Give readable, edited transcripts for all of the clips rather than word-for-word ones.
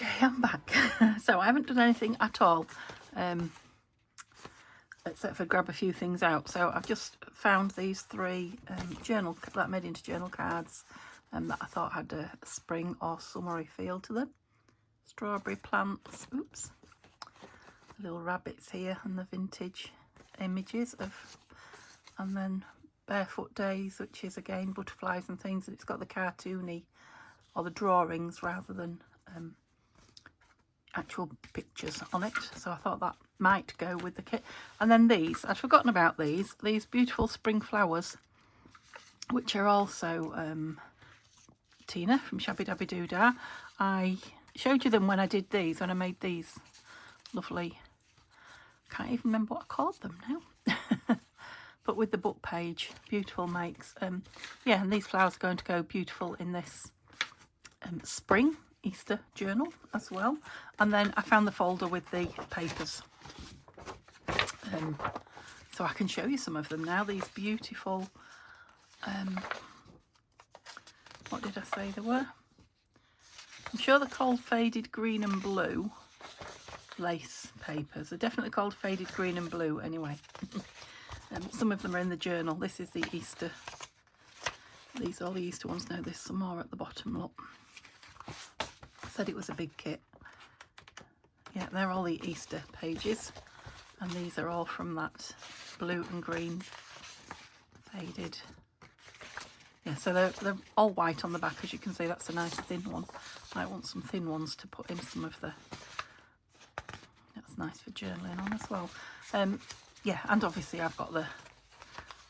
Okay, I'm back. So I haven't done anything at all, except for grab a few things out. So I've just found these three journal that I made into journal cards that I thought had a spring or summery feel to them. Strawberry plants, oops, little rabbits here, and the vintage images of, and then Barefoot Days, which is again butterflies and things, and it's got the cartoony or the drawings rather than actual pictures on it, so I thought that might go with the kit. And then these, I'd forgotten about these beautiful spring flowers, which are also Tina from Shabby Dabby Doodah. I showed you them when I did these, when I made these lovely, can't even remember what I called them now, but with the book page, beautiful makes. Yeah, and these flowers are going to go beautiful in this spring Easter journal as well. And then I found the folder with the papers, so I can show you some of them now. These beautiful what did I say they were? I'm sure they're called faded green and blue lace papers. They're definitely called faded green and blue anyway. Some of them are in the journal. This is the Easter, these are all the Easter ones. Now there's some more at the bottom, look. Said it was a big kit. Yeah, they're all the Easter pages, and these are all from that blue and green faded. Yeah, so they're all white on the back, as you can see. That's a nice thin one. I want some thin ones to put in some of the, that's nice for journaling on as well. Yeah, and obviously I've got the,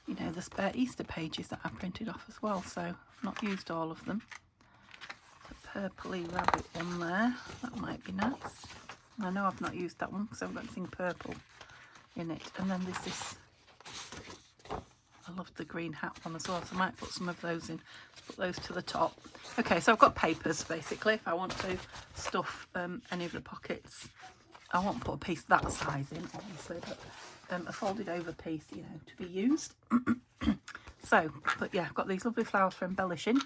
you know, the spare Easter pages that I printed off as well, so I've not used all of them. Purpley rabbit one there, that might be nice. I know I've not used that one because I haven't got anything purple in it. And then there's this, I love the green hat one as well, so I might put some of those in, put those to the top. Okay, so I've got papers basically if I want to stuff any of the pockets. I won't put a piece that size in obviously, but a folded over piece, you know, to be used. So, but yeah, I've got these lovely flowers for embellishing.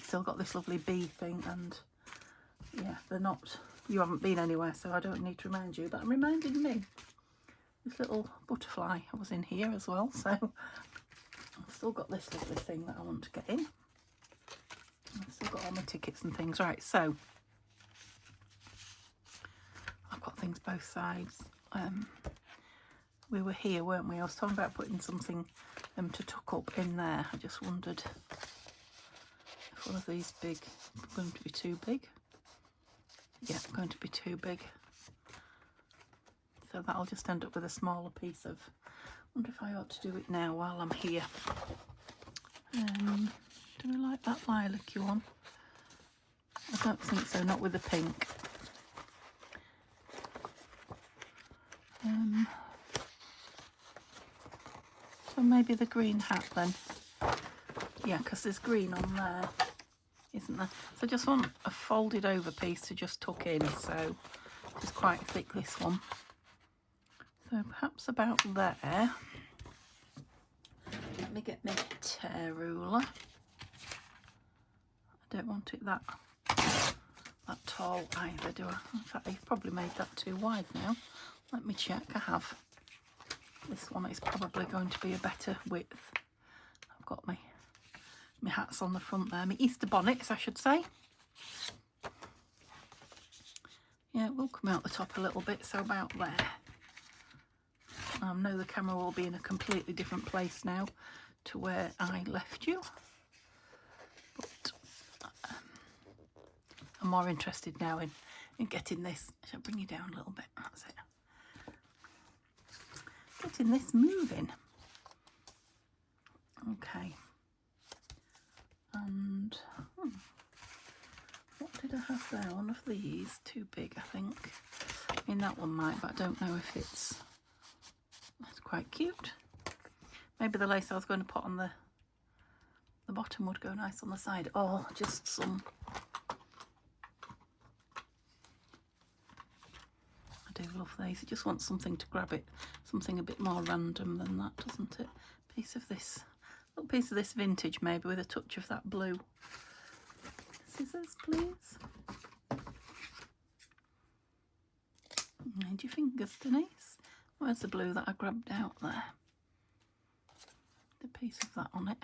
Still got this lovely bee thing, and yeah, they're not, you haven't been anywhere, so I don't need to remind you, but I'm reminding me. This little butterfly was in here as well, so I've still got this lovely thing that I want to get in. I've still got all my tickets and things. Right, so I've got things both sides. We were here, weren't we? I was talking about putting something to tuck up in there. I just wondered if one of these big, going to be too big. Yeah, going to be too big. So that'll just end up with a smaller piece of, I wonder if I ought to do it now while I'm here. Do I like that lilac-y one? I don't think so, not with the pink. So maybe the green hat then. Yeah, because there's green on there, isn't there? So I just want a folded over piece to just tuck in, so it's quite thick, this one. So perhaps about there. Let me get my tear ruler. I don't want it that tall either, do I? In fact, I've probably made that too wide now. Let me check. I have. This one is probably going to be a better width. I've got my hats on the front there, my Easter bonnets I should say. Yeah, it will come out the top a little bit, so about there. I know the camera will be in a completely different place now to where I left you, but I'm more interested now in getting this. I shall bring you down a little bit, that's it. Getting this moving. Okay. And what did I have there? One of these, too big I think. I mean that one might, but I don't know if it's quite cute. Maybe the lace I was going to put on the bottom would go nice on the side, or just some, I do love these. I just want something to grab it, something a bit more random than that, doesn't it? Piece of this, little piece of this vintage maybe with a touch of that blue. Scissors please. fingers, Denise. Where's the blue that I grabbed out there? The piece of that on it.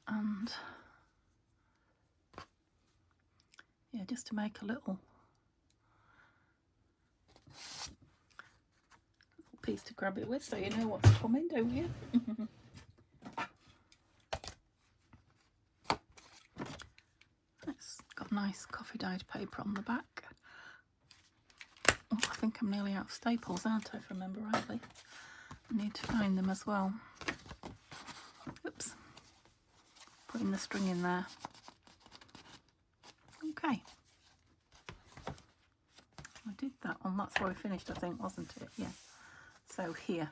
And yeah, just to make a little piece to grab it with, so you know what's coming, don't you? It's got nice coffee dyed paper on the back. Oh, I think I'm nearly out of staples, aren't I, if I remember rightly? I need to find them as well. Oops. Putting the string in there. Okay. I did that one. That's where we finished, I think, wasn't it? Yeah. So here.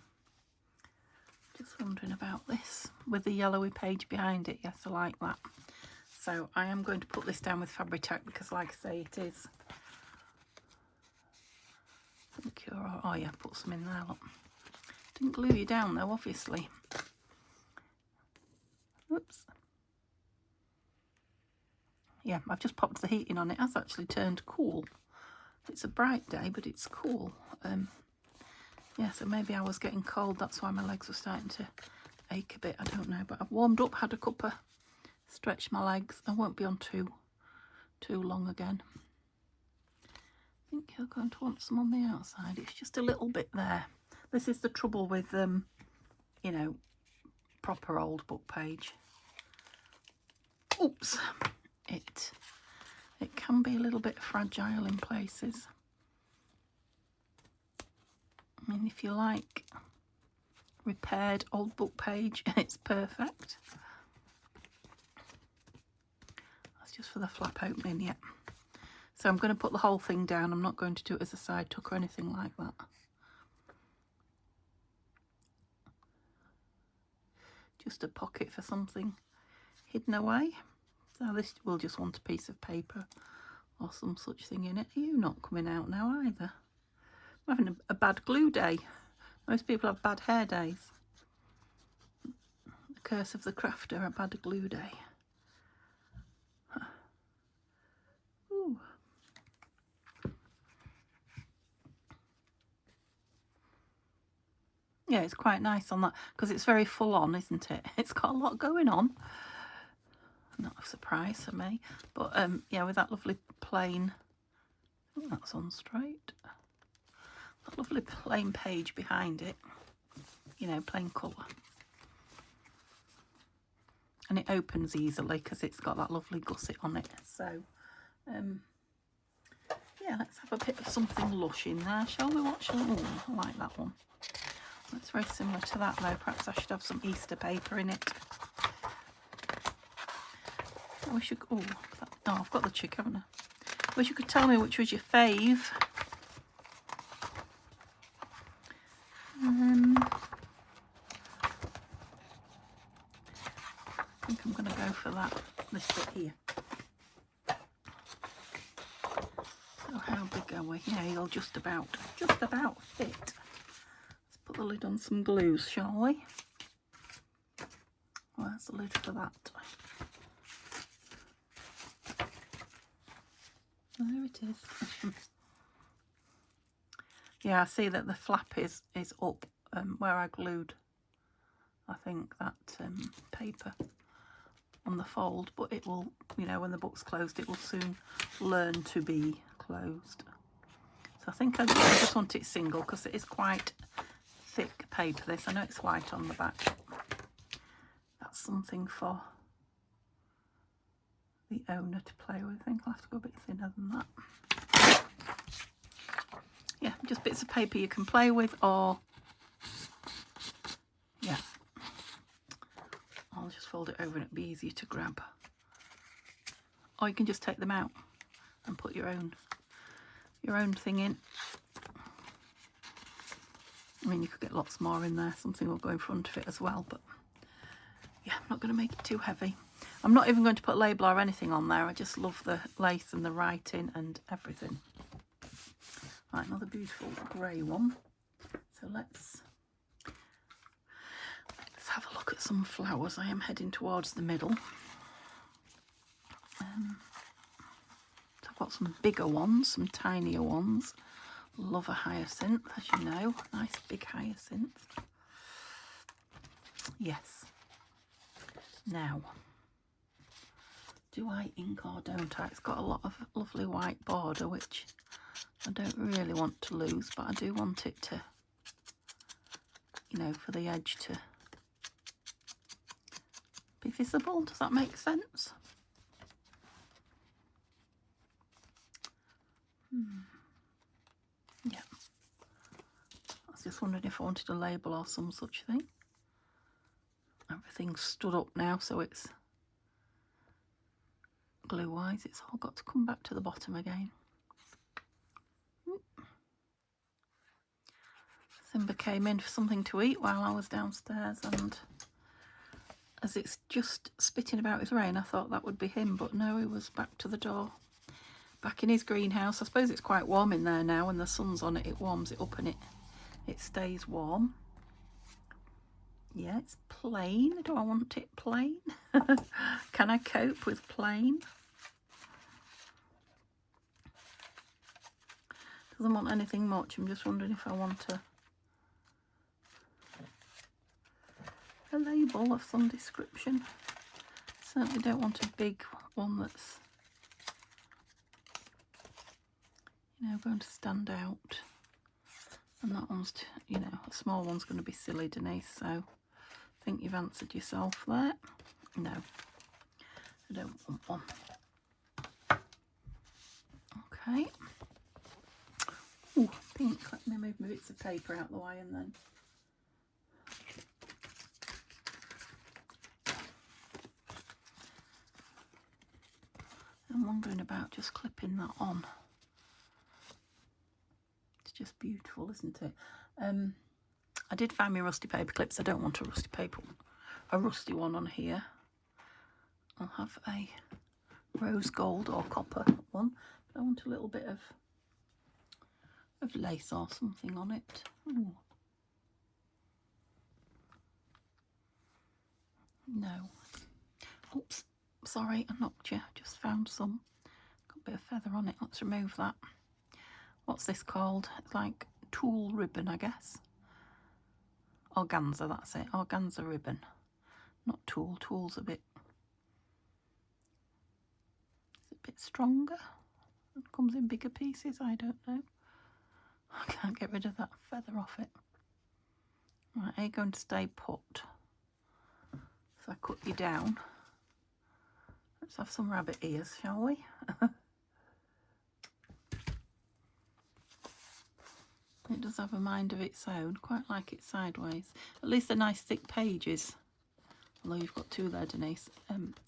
Just wondering about this with the yellowy page behind it. Yes, I like that. So I am going to put this down with Fabri-Tac because, like I say, it is. Oh yeah, put some in there. Look. Didn't glue you down though, obviously. Oops. Yeah, I've just popped the heating on. It has actually turned cool. It's a bright day, but it's cool. Yeah, so maybe I was getting cold. That's why my legs were starting to ache a bit. I don't know, but I've warmed up, had a cuppa, stretched my legs. I won't be on too long again. I think you're going to want some on the outside. It's just a little bit there. This is the trouble with, you know, proper old book page. Oops. It can be a little bit fragile in places. I mean, if you like repaired old book page, it's perfect. That's just for the flap opening, yeah. So I'm going to put the whole thing down. I'm not going to do it as a side tuck or anything like that. Just a pocket for something hidden away. So this will just want a piece of paper or some such thing in it. Are you not coming out now either? I'm having a bad glue day. Most people have bad hair days. The curse of the crafter, a bad glue day. Ooh. Yeah, it's quite nice on that because it's very full on, isn't it? It's got a lot going on. Not a surprise for me, but yeah, with that lovely plain, I think that's on straight. That lovely plain page behind it, you know, plain colour. And it opens easily because it's got that lovely gusset on it. So, yeah, let's have a bit of something lush in there, shall we? What shall we? Oh, I like that one. That's very similar to that though. Perhaps I should have some Easter paper in it. I wish you could, oh, I've got the chick, haven't I? I wish you could tell me which was your fave. I think I'm going to go for this bit here. So how big are we? Yeah, you'll just about fit. Let's put the lid on some glues, shall we? Where's the lid for that? There it is. Yeah, I see that the flap is up where I glued, I think, that paper on the fold, but it will, you know, when the book's closed, it will soon learn to be closed. So I think I just want it single because it is quite thick paper, this. I know it's white on the back. That's something for the owner to play with. I think I'll have to go a bit thinner than that. Yeah, just bits of paper you can play with, or yeah, I'll just fold it over and it'll be easier to grab. Or you can just take them out and put your own thing in. I mean, you could get lots more in there. Something will go in front of it as well, but yeah, I'm not going to make it too heavy. I'm not even going to put a label or anything on there. I just love the lace and the writing and everything. Right, another beautiful grey one. So let's have a look at some flowers. I am heading towards the middle. So I've got some bigger ones, some tinier ones. Love a hyacinth, as you know. Nice big hyacinth. Yes. Now, do I ink or don't I? It's got a lot of lovely white border, which I don't really want to lose, but I do want it to, you know, for the edge to be visible. Does that make sense? Yeah. I was just wondering if I wanted a label or some such thing. Everything's stood up now, so it's glue-wise. It's all got to come back to the bottom again. Simba came in for something to eat while I was downstairs, and as it's just spitting about his rain, I thought that would be him, but no, he was back to the door, back in his greenhouse. I suppose it's quite warm in there now. When the sun's on it, it warms it up and it stays warm. Yeah, it's plain. Do I want it plain? Can I cope with plain? Doesn't want anything much. I'm just wondering if I want a label of some description. Certainly don't want a big one that's, you know, going to stand out. And that one's, you know, a small one's going to be silly, Denise. So I think you've answered yourself there. No, I don't want one. Okay. Ooh, pink. Let me move my bits of paper out the way and then. I'm wondering about just clipping that on. It's just beautiful, isn't it? I did find my rusty paper clips. I don't want a rusty one on here. I'll have a rose gold or copper one. But I want a little bit of lace or something on it. Ooh. No. Oops, sorry, I knocked you. Just found some. Got a bit of feather on it. Let's remove that. What's this called? It's like tulle ribbon, I guess. Organza, that's it. Organza ribbon. Not tulle. Tulle's a bit stronger. It comes in bigger pieces. I don't know. I can't get rid of that feather off it. Right, are you going to stay put? So I cut you down. Let's have some rabbit ears, shall we? It does have a mind of its own. Quite like it sideways. At least they're nice thick pages. Although you've got two there, Denise.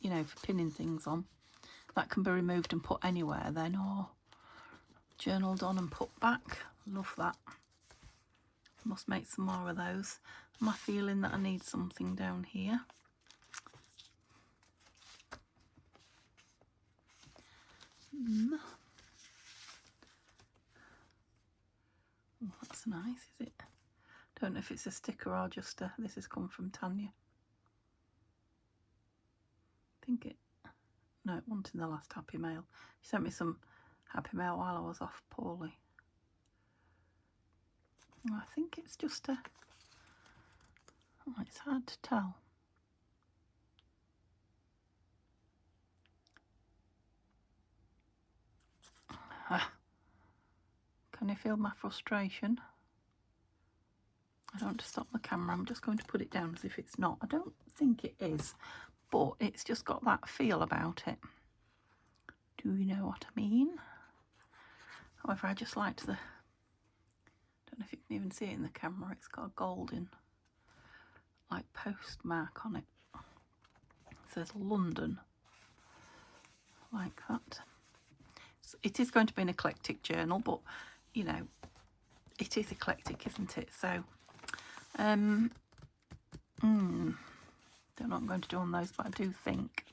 You know, for pinning things on. That can be removed and put anywhere then, or journaled on and put back. Love that. Must make some more of those. Am I feeling that I need something down here? Oh, that's nice, is it? Don't know if it's a sticker or just a, this has come from Tanya. I think it, no, it wasn't in the last Happy Mail. She sent me some Happy Mail while I was off poorly. Oh, I think it's just a, oh, it's hard to tell. Can you feel my frustration? I don't want to stop the camera. I'm just going to put it down as if it's not. I don't think it is, but it's just got that feel about it. Do you know what I mean? However, I just liked the, don't know if you can even see it in the camera, it's got a golden like postmark on it. It says London, like that. So it is going to be an eclectic journal, but you know, it is eclectic, isn't it? So don't know what I'm going to do on those, but I do think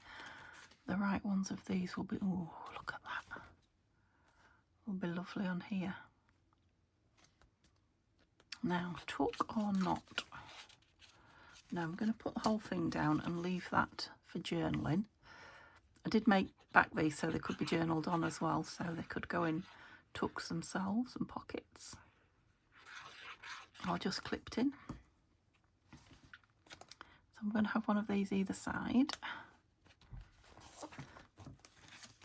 the right ones of these will be, oh, look at that, will be lovely on here. Now, tuck or not? No, I'm going to put the whole thing down and leave that for journaling. I did make back these so they could be journaled on as well, so they could go in tucks themselves and pockets, or just clipped in. So I'm going to have one of these either side.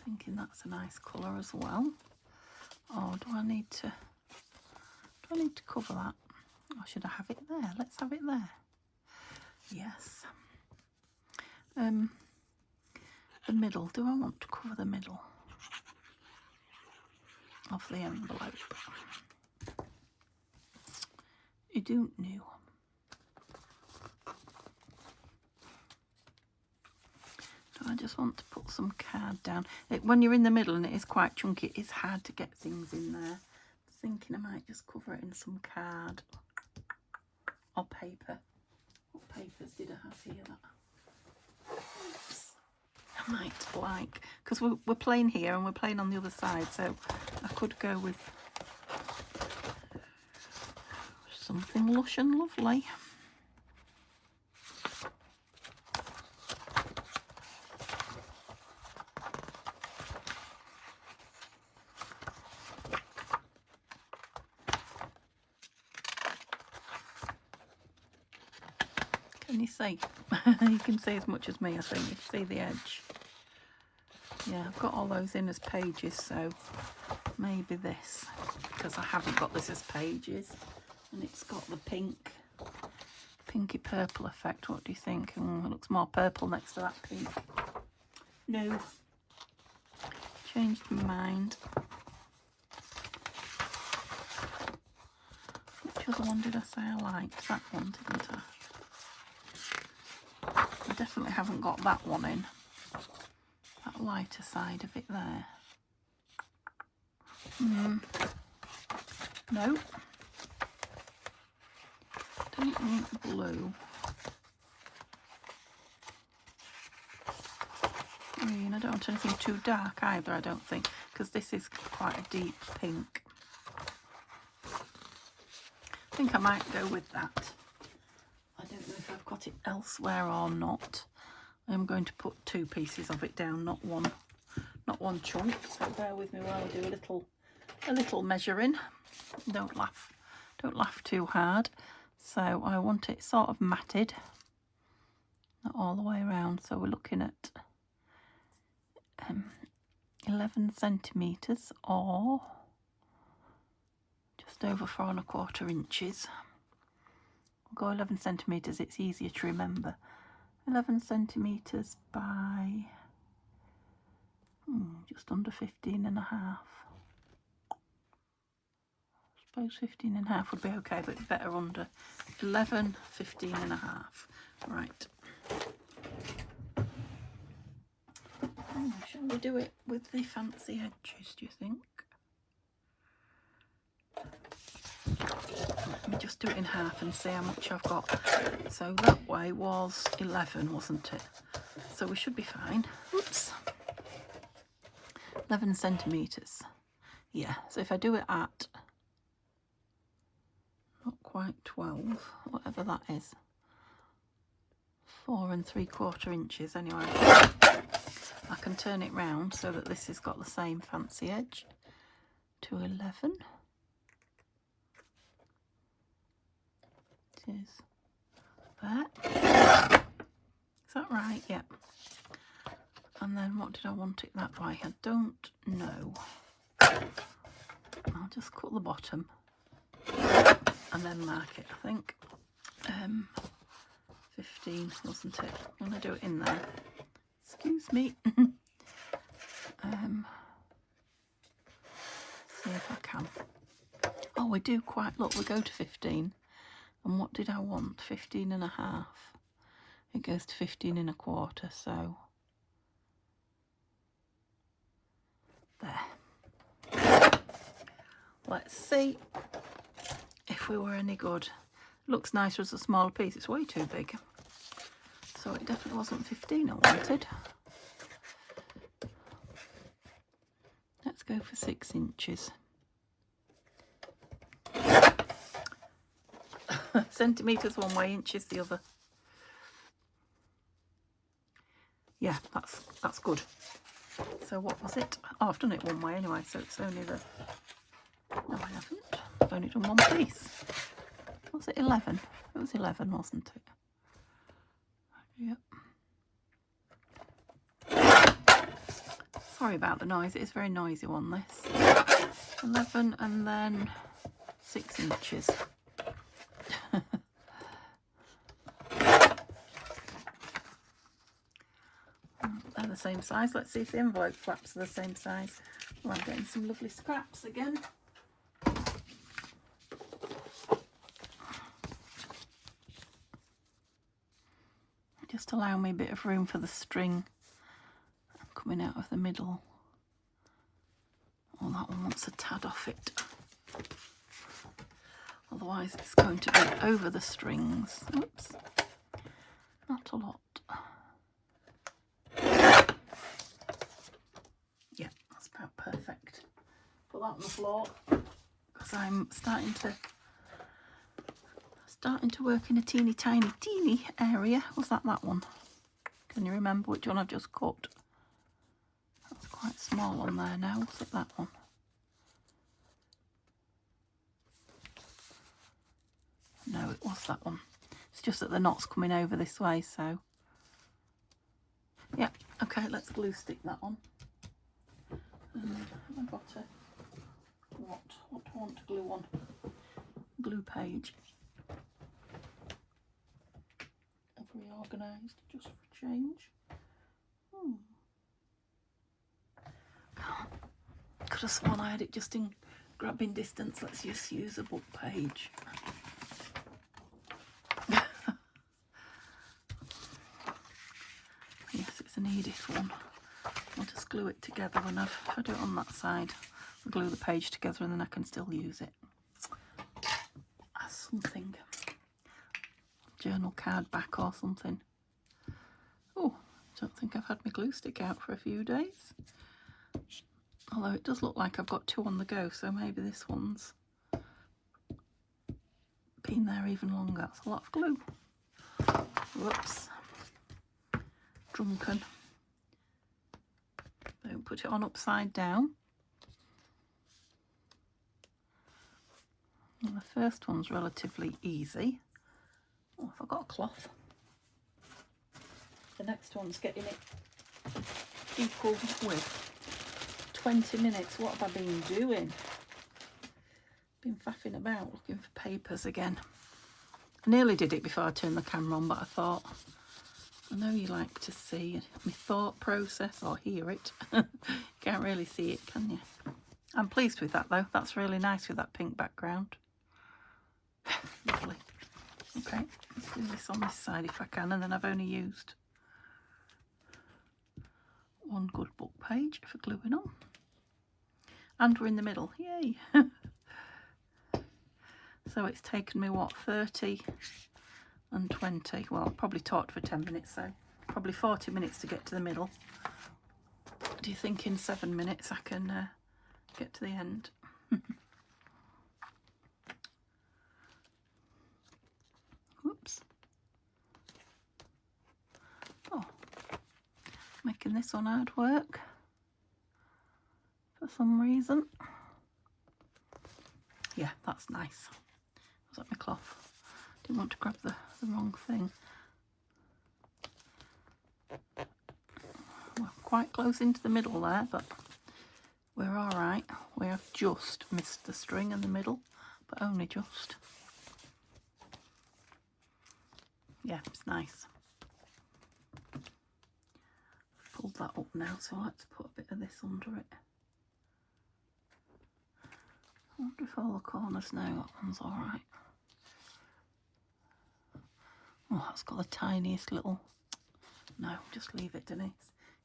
Thinking that's a nice colour as well. Or do I need to cover that? Or should I have it there? Let's have it there. Yes. The middle. Do I want to cover the middle of the envelope? You don't know. I just want to put some card down. When you're in the middle and it is quite chunky, it's hard to get things in there. I was thinking I might just cover it in some card or paper. What papers did I have here that I might like? Because we're playing here and we're playing on the other side, so I could go with something lush and lovely. Can you see? You can see as much as me, I think. You can see the edge. Yeah, I've got all those in as pages, so maybe this, because I haven't got this as pages. And it's got the pinky purple effect. What do you think? It looks more purple next to that pink. No. Changed my mind. Which other one did I say I liked? That one, didn't I? I definitely haven't got that one in. That lighter side of it there. No. Don't want blue. Green. I don't want anything too dark either, I don't think, because this is quite a deep pink. I think I might go with that. I don't know if I've got it elsewhere or not. I'm going to put 2 pieces of it down, not one chunk. So bear with me while I do a little measuring. Don't laugh too hard. So I want it sort of matted, not all the way around. So we're looking at 11 centimetres or just over 4 1/4 inches. We'll go 11 centimetres, it's easier to remember. 11 centimetres by just under 15 and a half. I suppose 15 and a half would be okay, but it's better under 11, 15 and a half. Right. Shall we do it with the fancy edges, do you think? Let me just do it in half and see how much I've got. So that way was 11, wasn't it? So we should be fine. Oops. 11 centimetres. Yeah, so if I do it at not quite 12, whatever that is, 4 3/4 inches anyway. I can turn it round so that this has got the same fancy edge to 11. It is there. Is that right? Yeah. And then what did I want it that way? I don't know. I'll just cut the bottom and then mark it, I think. 15, wasn't it? I'm going to do it in there. Excuse me. See if I can. Oh, we do quite, look, we go to 15. And what did I want? 15 and a half. It goes to 15 1/4, so there. Let's see if we were any good. Looks nicer as a smaller piece. It's way too big. So it definitely wasn't 15 I wanted. Let's go for 6 inches. Centimetres one way, inches the other. Yeah, that's good. So what was it? Oh, I've done it one way anyway, so it's only the I haven't. I've only done one piece. Was it 11? It was 11, wasn't it? Yep. Sorry about the noise. It is a very noisy one, this. 11 and then 6 inches. They're the same size. Let's see if the envelope flaps are the same size. Oh, I'm getting some lovely scraps again. Just allow me a bit of room for the string coming out of the middle. Oh, that one wants a tad off it. Otherwise it's going to be over the strings. Oops. Not a lot. Yeah, that's about perfect. Put that on the floor because I'm starting to work in a teeny area. Was that one? Can you remember which one I've just cut? That's quite small on there now. Was it that one? No, it was that one. It's just that the knot's coming over this way, so yeah. Okay, let's glue stick that on. And I've got a what do I want to glue on? Glue page. I've reorganised just for change. Could have sworn I had it just in grabbing distance. Let's just use a book page. Yes, it's an Edith one. I'll just glue it together when if I do it on that side. I'll glue the page together and then I can still use it as something. Journal card back or something. Oh, I don't think I've had my glue stick out for a few days. Although it does look like I've got 2 on the go, so maybe this one's been there even longer. That's a lot of glue. Whoops. Drunken. Don't put it on upside down. And the first one's relatively easy. Oh, I've got a cloth. The next one's getting it equal with 20 minutes. What have I been doing? Been faffing about looking for papers again. I nearly did it before I turned the camera on, but I thought, I know you like to see my thought process or hear it. Can't really see it, can you? I'm pleased with that though. That's really nice with that pink background. Lovely. Okay, let's do this on this side if I can, and then I've only used one good book page for gluing on. And we're in the middle, yay! So it's taken me, what, 30 and 20. Well, I've probably talked for 10 minutes, so probably 40 minutes to get to the middle. Do you think in 7 minutes I can get to the end? Whoops. Oh, making this one hard work for some reason. Yeah, that's nice. Was that my cloth? Didn't want to grab the wrong thing. We're quite close into the middle there, but we're all right. We have just missed the string in the middle, but only just. Yeah, it's nice. Pulled that up now, so let's put a bit of this under it. I wonder if all the corners now, that one's all right. Oh, that's got the tiniest little... No, just leave it, Denise.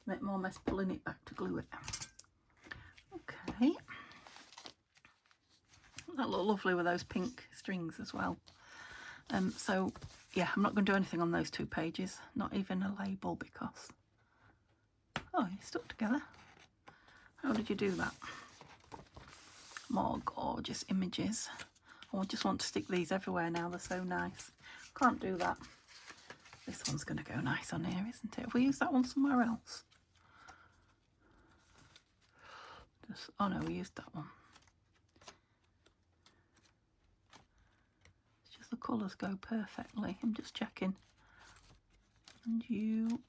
You make more mess pulling it back to glue it. Okay. That look lovely with those pink strings as well. So, yeah, I'm not going to do anything on those 2 pages. Not even a label because... Oh, you stuck together. How did you do that? More gorgeous images. Oh, I just want to stick these everywhere now. They're so nice. Can't do that. This one's going to go nice on here, isn't it? Have we used that one somewhere else? Oh no, we used that one. colours go perfectly. I'm just checking. And you...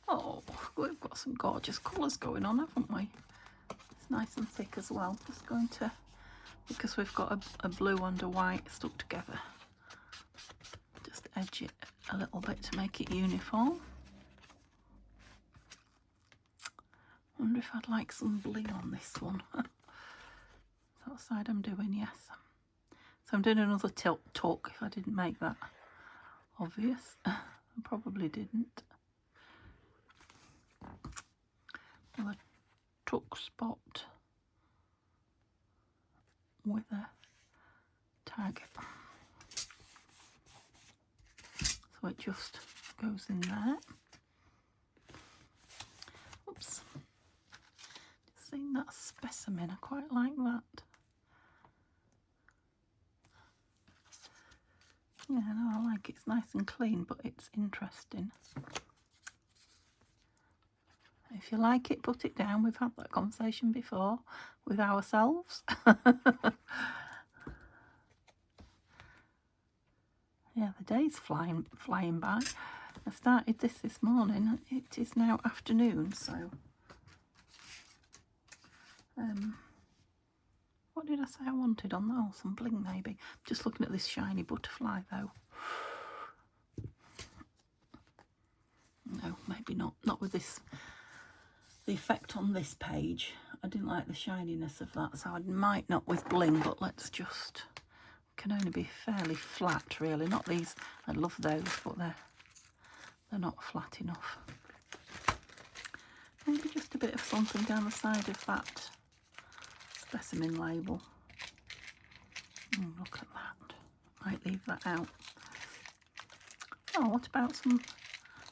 Oh, we've got some gorgeous colours going on, haven't we? It's nice and thick as well. Just going to, because we've got a blue under white stuck together, just edge it a little bit to make it uniform. Wonder if I'd like some bling on this one. That side I'm doing, yes. So I'm doing another tilt tuck, if I didn't make that obvious. I probably didn't. Another tuck spot with a tag. So it just goes in there. Oops. Just seen that specimen, I quite like that. Yeah, no, I like it. It's nice and clean, but it's interesting. If you like it, put it down. We've had that conversation before with ourselves. Yeah, the day's flying by. I started this morning. It is now afternoon, so... what did I say I wanted on that? Oh, some bling maybe. Just looking at this shiny butterfly though. No, maybe not. Not with this. The effect on this page. I didn't like the shininess of that, so I might not with bling, but let's just... Can only be fairly flat really. Not these. I love those, but they're not flat enough. Maybe just a bit of something down the side of that specimen label. Look at that. Might leave that out. Oh, what about some...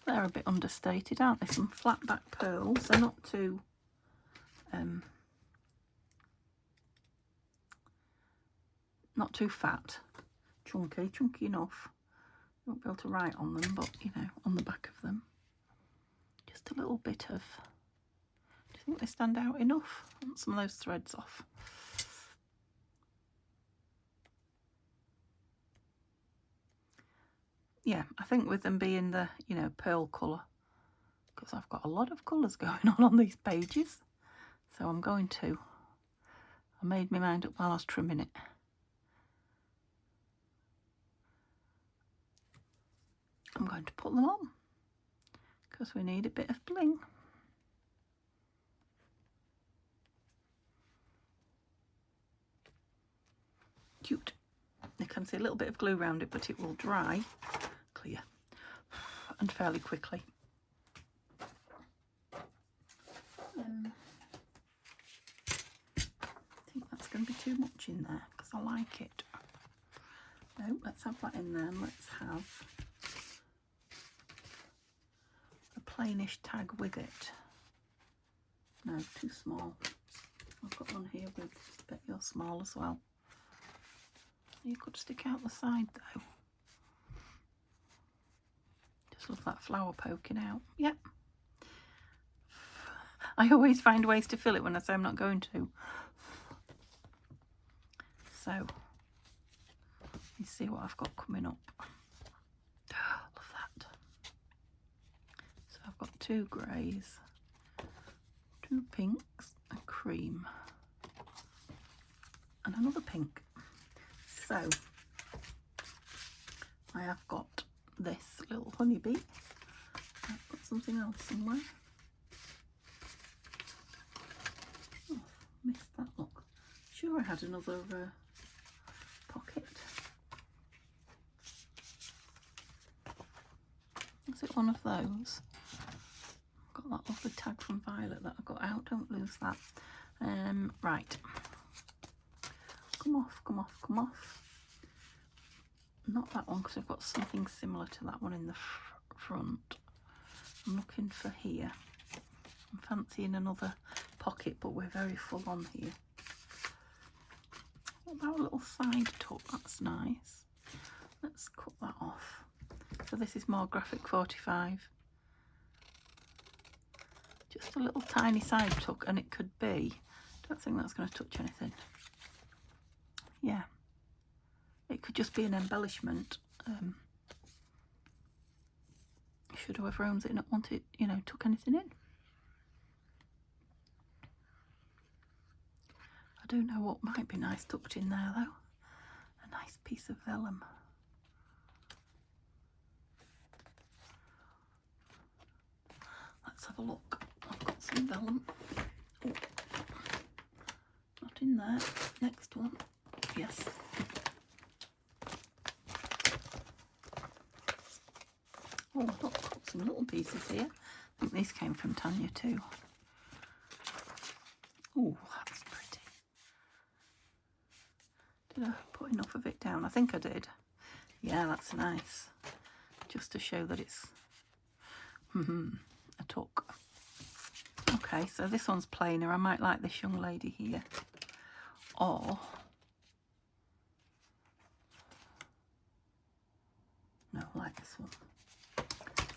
They're a bit understated, aren't they? Some flat back pearls. They're not too... not too fat. Chunky enough. You won't be able to write on them, but, you know, on the back of them. Just a little bit of... Do you think they stand out enough? I want some of those threads off. Yeah, I think with them being the, you know, pearl colour, because I've got a lot of colours going on these pages. So I'm going to... I made my mind up while I was trimming it. I'm going to put them on because we need a bit of bling. Cute. You can see a little bit of glue around it, but it will dry clear and fairly quickly. I think that's going to be too much in there because I like it. No, let's have that in there and let's have a plainish tag with it. No, too small. I've got one here with, I bet you're small as well. You could stick out the side though. Just love that flower poking out. Yep. I always find ways to fill it when I say I'm not going to. So, you see what I've got coming up. Love that. So I've got 2 greys, 2 pinks, a cream, and another pink. So, I have got this little honeybee. I've got something else somewhere. Oh, missed that, look. Sure I had another pocket. Is it one of those? I've got that lovely tag from Violet that I got out. Don't lose that. Right. Come off, come off, come off. Not that one because I've got something similar to that one in the front. I'm looking for here. I'm fancying another pocket, but we're very full on here. What about a little side tuck? That's nice. Let's cut that off. So this is more graphic 45. Just a little tiny side tuck, and it could be. Don't think that's going to touch anything. Yeah. it could just be an embellishment. Should whoever owns it not want it, you know, tuck anything in. I don't know what might be nice tucked in there though. A nice piece of vellum. Let's have a look. I've got some vellum. Oh, not in there. Next one. Yes. Oh, I've got some little pieces here. I think these came from Tanya too. Oh, that's pretty. Did I put enough of it down? I think I did. Yeah, that's nice. Just to show that it's a tuck. Okay, so this one's plainer. I might like this young lady here. Or no, I like this one.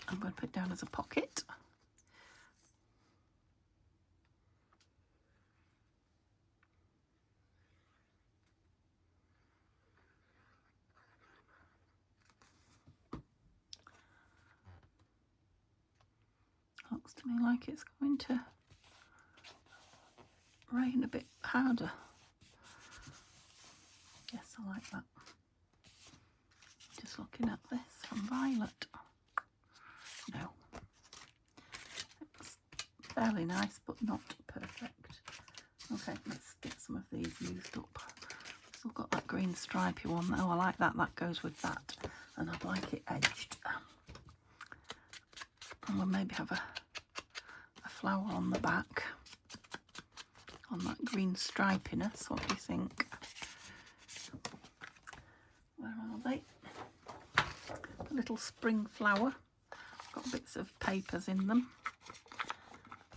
I'm going to put it down as a pocket. Looks to me like it's going to rain a bit harder. Yes, I like that. Just looking at this from Violet. No. It's fairly nice, but not perfect. Okay, let's get some of these used up. Still got that green stripy one. Oh, I like that. That goes with that. And I'd like it edged. And we'll maybe have a flower on the back. On that green stripiness. What do you think? Where are they? A little spring flower. Got bits of papers in them.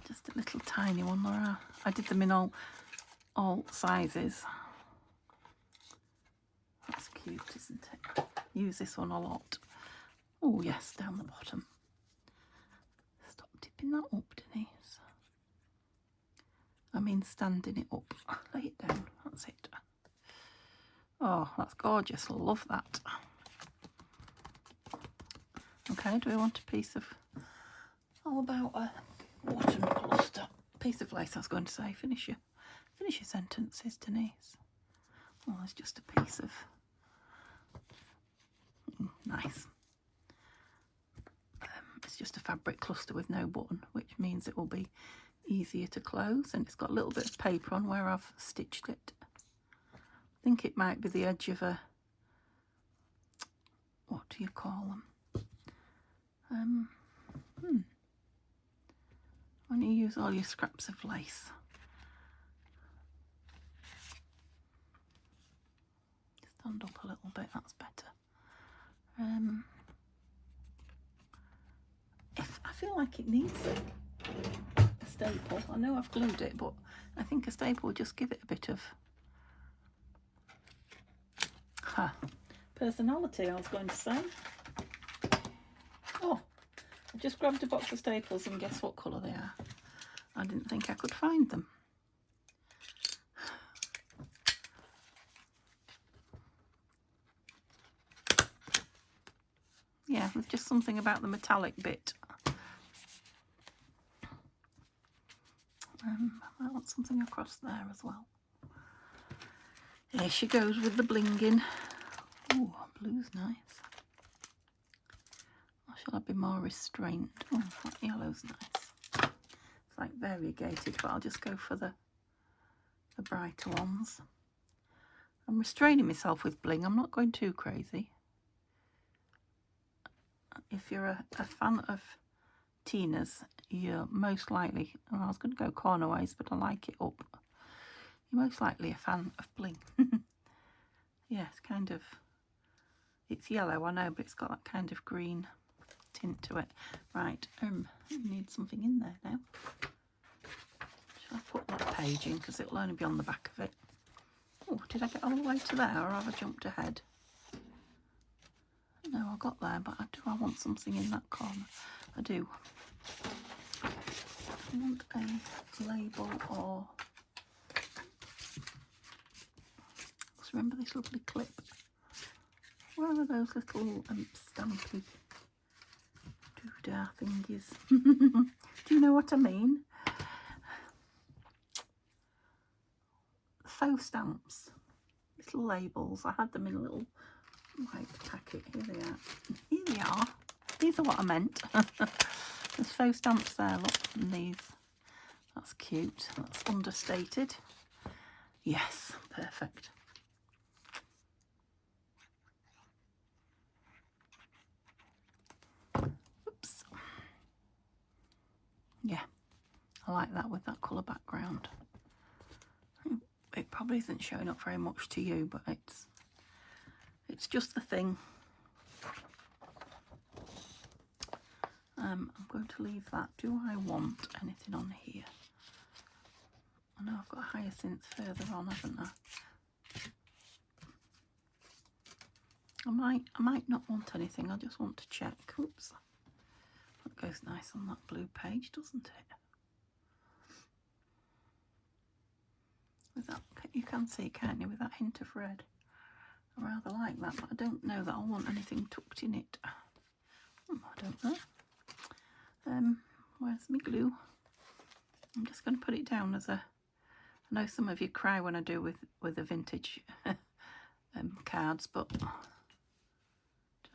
Just a little tiny one. There are. I did them in all sizes. That's cute, isn't it? Use this one a lot. Oh yes, down the bottom. Stop tipping that up, Denise. I mean standing it up. Lay it down. That's it. Oh, that's gorgeous. Love that. Okay, do we want a piece of... How about a button cluster? Piece of lace, I was going to say. Finish your sentences, Denise. Oh, there's just a piece of... nice. It's just a fabric cluster with no button, which means it will be easier to close. And it's got a little bit of paper on where I've stitched it. I think it might be the edge of a... what do you call them? When you use all your scraps of lace. Stand up a little bit, that's better. If I feel like it needs a staple. I know I've glued it, but I think a staple will just give it a bit of personality, I was going to say. Oh, I've just grabbed a box of staples and guess what colour they are. I didn't think I could find them. Yeah, there's just something about the metallic bit. I want something across there as well. Here she goes with the blinging. Oh, blue's nice. Or shall I be more restrained? Oh, that yellow's nice. It's like variegated, but I'll just go for the brighter ones. I'm restraining myself with bling. I'm not going too crazy. If you're a fan of Tina's, you're most likely, well, I was going to go cornerways, but I like it up. You're most likely a fan of bling. Yeah, it's kind of, it's yellow, I know, but it's got that kind of green tint to it. Right, you need something in there now. Shall I put that page in, because it'll only be on the back of it. Oh, did I get all the way to there, or have I jumped ahead? No, I got there, but I want something in that corner. I do. I want a label or... Just remember this lovely clip. Where are those little stampy doodah thingies? Do you know what I mean? Faux stamps, little labels. I had them in a little white packet. Here they are. Here they are. These are what I meant. There's faux stamps there, look, and these. That's cute. That's understated. Yes, perfect. Oops. Yeah, I like that with that colour background. It probably isn't showing up very much to you, but it's just the thing. I'm going to leave that. Do I want anything on here? I know I've got hyacinths further on, haven't I? I might not want anything. I just want to check. Oops. That goes nice on that blue page, doesn't it? With that, you can see, can't you, with that hint of red. I rather like that, but I don't know that I want anything tucked in it. I don't know. Where's my glue? I'm just going to put it down as a... I know some of you cry when I do with the vintage cards, but did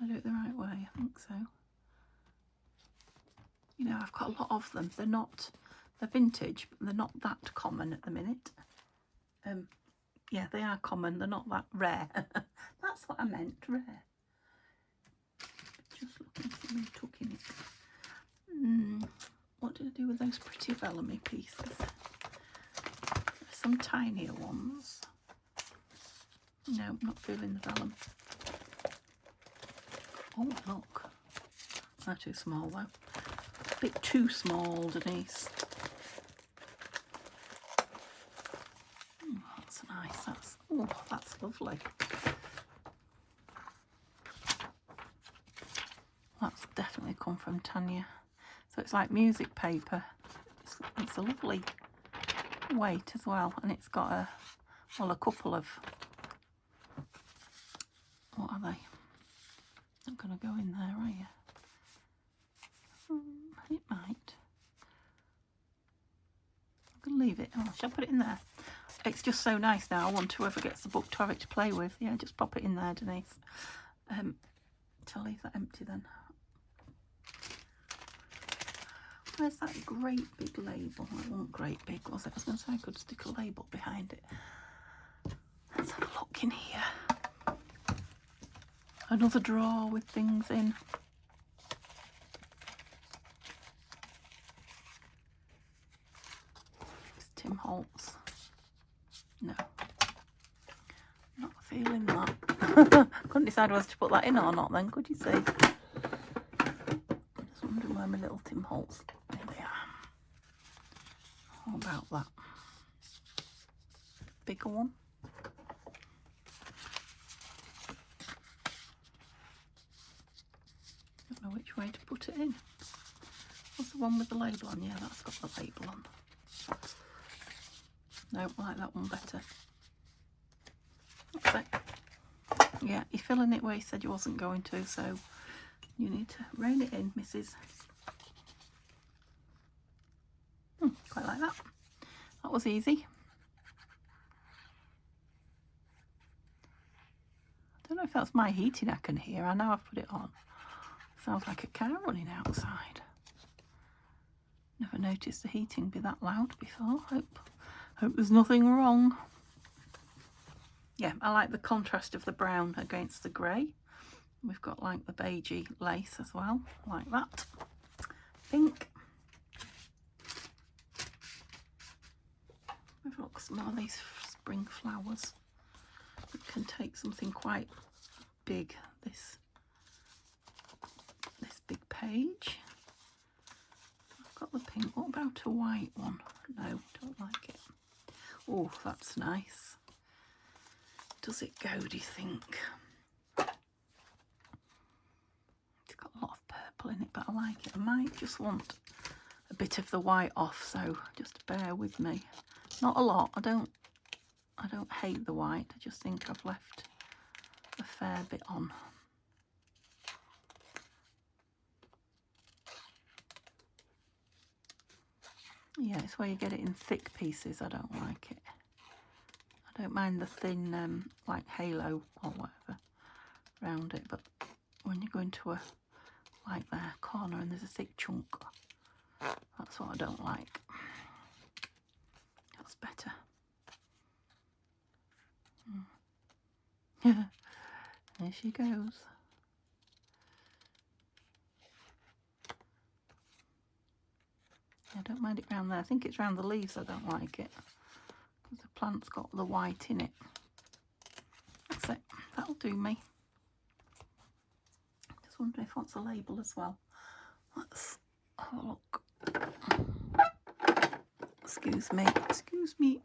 I do it the right way? I think so. You know, I've got a lot of them. They're vintage, but they're not that common at the minute. Yeah, they are common. They're not that rare. That's what I meant, rare. Just looking for me tucking it. What did I do with those pretty vellum pieces? Some tinier ones. No, I'm not feeling the vellum. Oh, look. They're too small, though. A bit too small, Denise. Oh, that's nice. That's lovely. That's definitely come from Tanya. So it's like music paper. It's a lovely weight as well, and it's got a couple of, what are they? Not going to go in there, are you? It might. I'm going to leave it. Oh, shall I put it in there? It's just so nice now. I want whoever gets the book to have it to play with. Yeah, just pop it in there, Denise. Shall I leave that empty then? Where's that great big label? It wasn't great big, was it? I was going to say I could stick a label behind it. Let's have a look in here. Another drawer with things in. It's Tim Holtz. No. Not feeling that. Couldn't decide whether to put that in or not then, could you see? I'm just wondering where my little Tim Holtz. There they are. How about that? Bigger one. Don't know which way to put it in. What's the one with the label on? Yeah, that's got the label on. No, I like that one better. Okay. Yeah, you're filling it where you said you wasn't going to, so you need to rein it in, missus. Quite like that. That was easy. I don't know if that's my heating I can hear. I know I've put it on. Sounds like a car running outside. Never noticed the heating be that loud before. Hope there's nothing wrong. Yeah, I like the contrast of the brown against the grey. We've got like the beigey lace as well, like that. Pink. We've got some more of these spring flowers. It can take something quite big, this big page. I've got the pink. What about a white one? No, don't like it. Oh, that's nice. Does it go, do you think? It's got a lot of purple in it, but I like it. I might just want a bit of the white off, so just bear with me. Not a lot. I don't hate the white. I just think I've left a fair bit on. Yeah, it's where you get it in thick pieces. I don't like it. I don't mind the thin, like halo or whatever around it, but when you go into a, like there, corner and there's a thick chunk, that's what I don't like. That's better. There she goes. I don't mind it round there. I think it's round the leaves I don't like it, because the plant's got the white in it. That's it. That'll do me. Just wondering if wants a label as well. Let's have a look. Excuse me. Excuse me.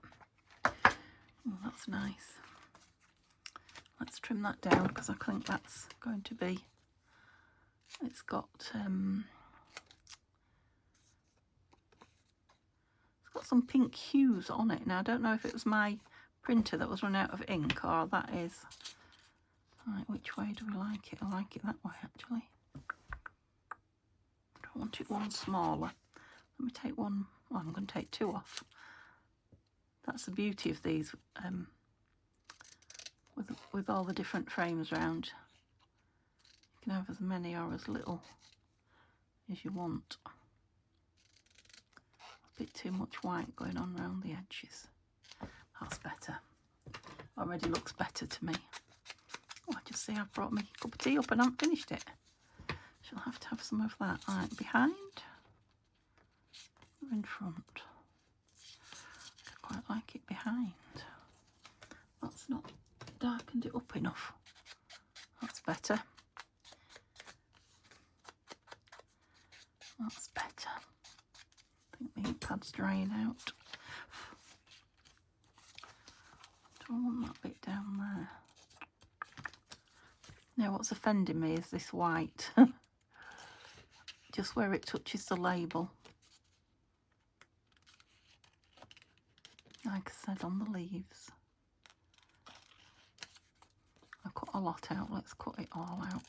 Oh, that's nice. Let's trim that down because I think that's going to be. It's got some pink hues on it. Now I don't know if it was my printer that was run out of ink or that is. Right, which way do we like it? I like it that way actually. I don't want it one smaller. Let me take one. Well, I'm going to take two off. That's the beauty of these, with all the different frames round. You can have as many or as little as you want. A bit too much white going on around the edges. That's better. Already looks better to me. Oh, I just see I've brought my cup of tea up and I haven't finished it. She'll have to have some of that. Right, behind or in front? I quite like it behind. That's not darkened it up enough. That's better. That's better. I think the ink pad's drying out. Don't want that bit down there. Now what's offending me is this white. Just where it touches the label. Like I said, on the leaves. I cut a lot out. Let's cut it all out.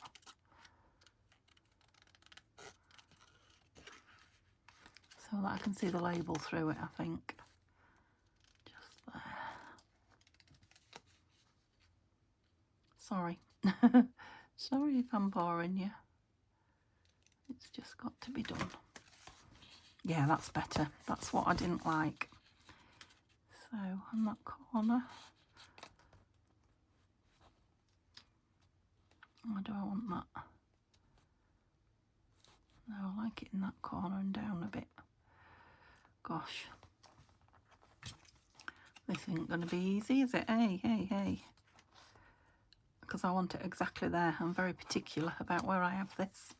So that I can see the label through it, I think. Just there. Sorry. Sorry if I'm boring you. It's just got to be done. Yeah, that's better. That's what I didn't like. So, on that corner. Why do I want that? No, I like it in that corner and down a bit. Gosh. This ain't going to be easy, is it? Hey, hey, hey. Because I want it exactly there. I'm very particular about where I have this.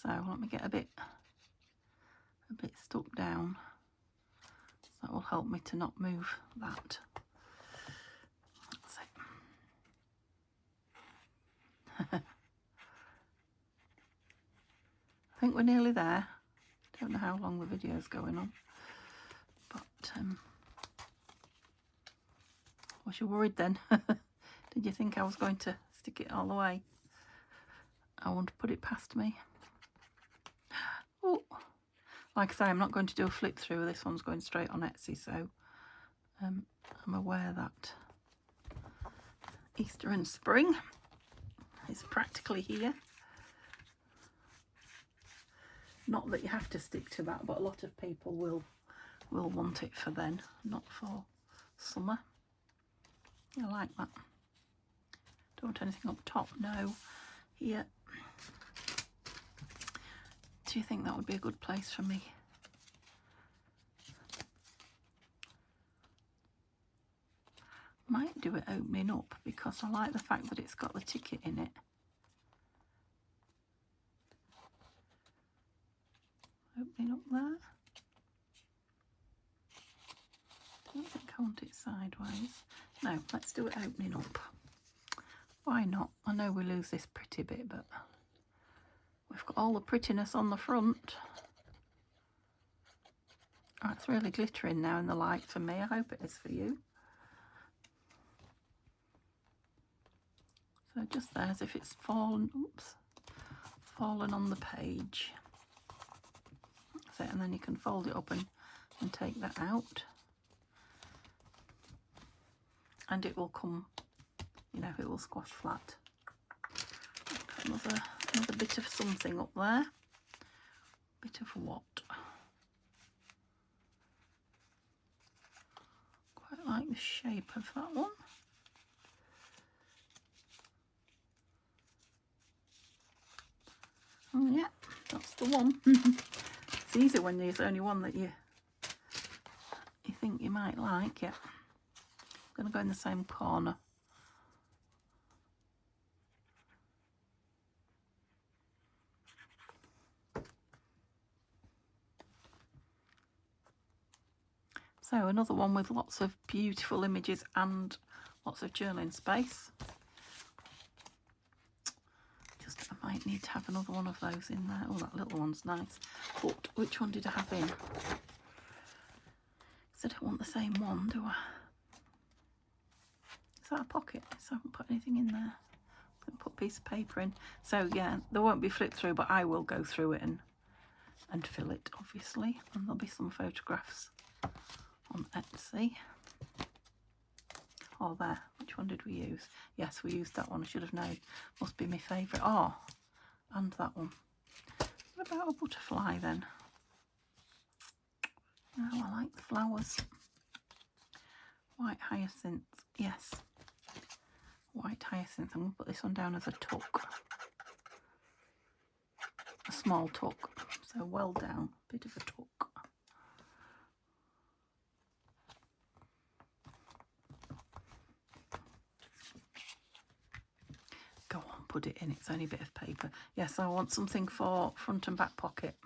So let me get a bit stuck down. So that will help me to not move that. That's it. I think we're nearly there. Don't know how long the video is going on. But was you worried then? Did you think I was going to stick it all the way? I want to put it past me. Oh, like I say, I'm not going to do a flip through. This one's going straight on Etsy, so I'm aware that Easter and spring is practically here. Not that you have to stick to that, but a lot of people will want it for then, not for summer. I like that. Don't want anything up top, no. Here. Do you think that would be a good place for me? Might do it opening up because I like the fact that it's got the ticket in it. Opening up there. Don't think I want it sideways. No, let's do it opening up. Why not? I know we lose this pretty bit, but we've got all the prettiness on the front. Oh, it's really glittering now in the light for me. I hope it is for you. So just there, as if it's fallen, oops, fallen on the page. That's it, and then you can fold it up and and take that out. And it will come, you know, it will squash flat. Another bit of something up there. Bit of what? Quite like the shape of that one. Oh yeah, that's the one. It's easy when there's only one that you think you might like. Yeah, I'm going to go in the same corner. So another one with lots of beautiful images and lots of journaling space. I might need to have another one of those in there. Oh, that little one's nice. But which one did I have in? Because I don't want the same one, do I? Is that a pocket? So I haven't put anything in there. I'm going to put a piece of paper in. So yeah, there won't be flip through, but I will go through it and fill it, obviously. And there'll be some photographs on Etsy. Oh, there. Which one did we use? Yes, we used that one. I should have known. Must be my favourite. Oh, and that one. What about a butterfly then? Oh, I like the flowers. White hyacinth. Yes. White hyacinth. I'm going to put this one down as a tuck. A small tuck. So well down. Bit of a tuck. Go on, put it in. It's only a bit of paper. Yes, I want something for front and back pocket.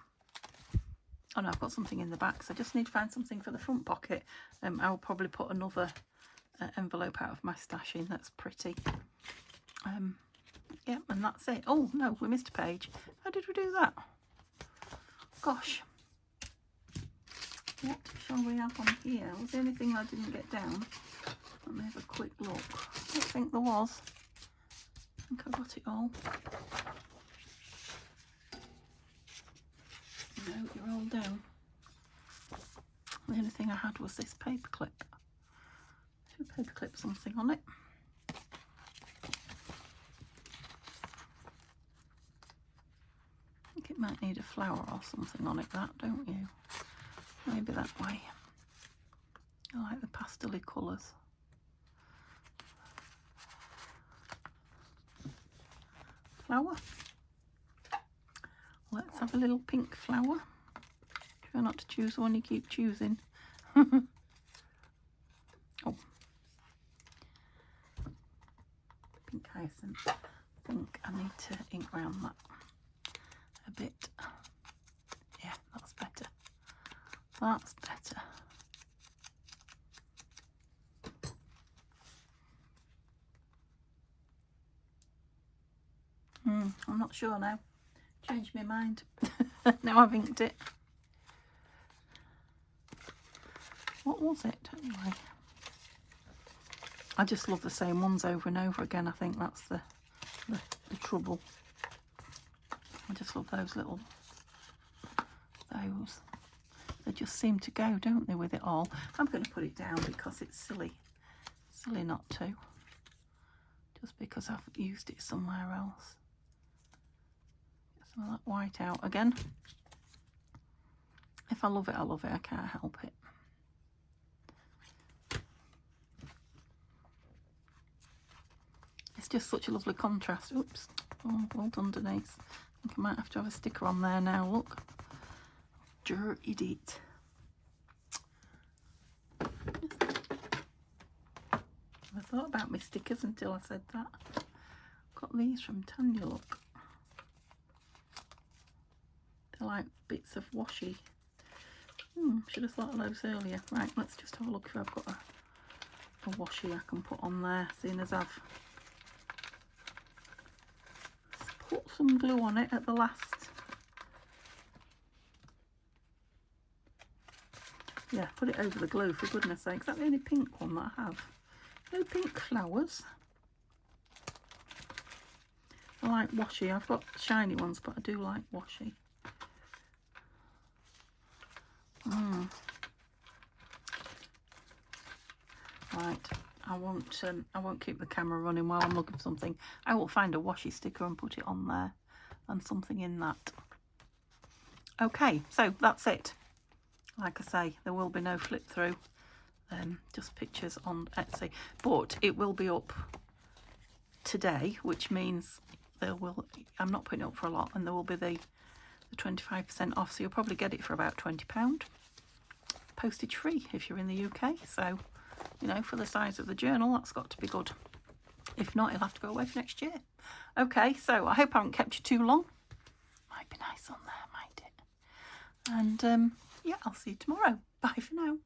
Oh no, I've got something in the back, so I just need to find something for the front pocket. I'll probably put another envelope out of my stash in. That's pretty. Yeah, and that's it. Oh no, we missed a page. How did we do that? Gosh. What shall we have on here? Was there anything I didn't get down? Let me have a quick look. I don't think there was. I think I got it all. No, you're all down. The only thing I had was this paper clip. Two paper clips, something on it. I think it might need a flower or something on it, that, don't you? Maybe that way. I like the pastel-y colours. Flower. Let's have a little pink flower. Try not to choose the one you keep choosing. Oh. Pink hyacinth. I think I need to ink round that a bit. Yeah, that's better. That's better. I'm not sure now. Changed my mind. Now I've inked it. What was it anyway? I just love the same ones over and over again. I think that's the trouble. I just love those little, those. They just seem to go, don't they, with it all. I'm going to put it down because it's silly. Silly not to. Just because I've used it somewhere else. Get some of that white out again. If I love it, I love it. I can't help it. It's just such a lovely contrast. Oops. Oh, well done, Denise. I think I might have to have a sticker on there now. Look. Dirtied it. I thought about my stickers until I said that. Got these from Tanya, look. They're like bits of washi. Should have thought of those earlier. Right, let's just have a look if I've got a washi I can put on there, seeing as I've put some glue on it at the last. Yeah, put it over the glue, for goodness sake. Is that the only pink one that I have? No pink flowers. I like washi. I've got shiny ones, but I do like washi. Right, I won't keep the camera running while I'm looking for something. I will find a washi sticker and put it on there, and something in that. Okay, so that's it. Like I say, there will be no flip through, just pictures on Etsy, but it will be up today, which means I'm not putting it up for a lot, and there will be the 25% off, so you'll probably get it for about £20, postage free if you're in the UK. So, you know, for the size of the journal, that's got to be good. If not, you'll have to go away for next year. Okay, so I hope I haven't kept you too long. Might be nice on there, might it? And yeah, I'll see you tomorrow. Bye for now.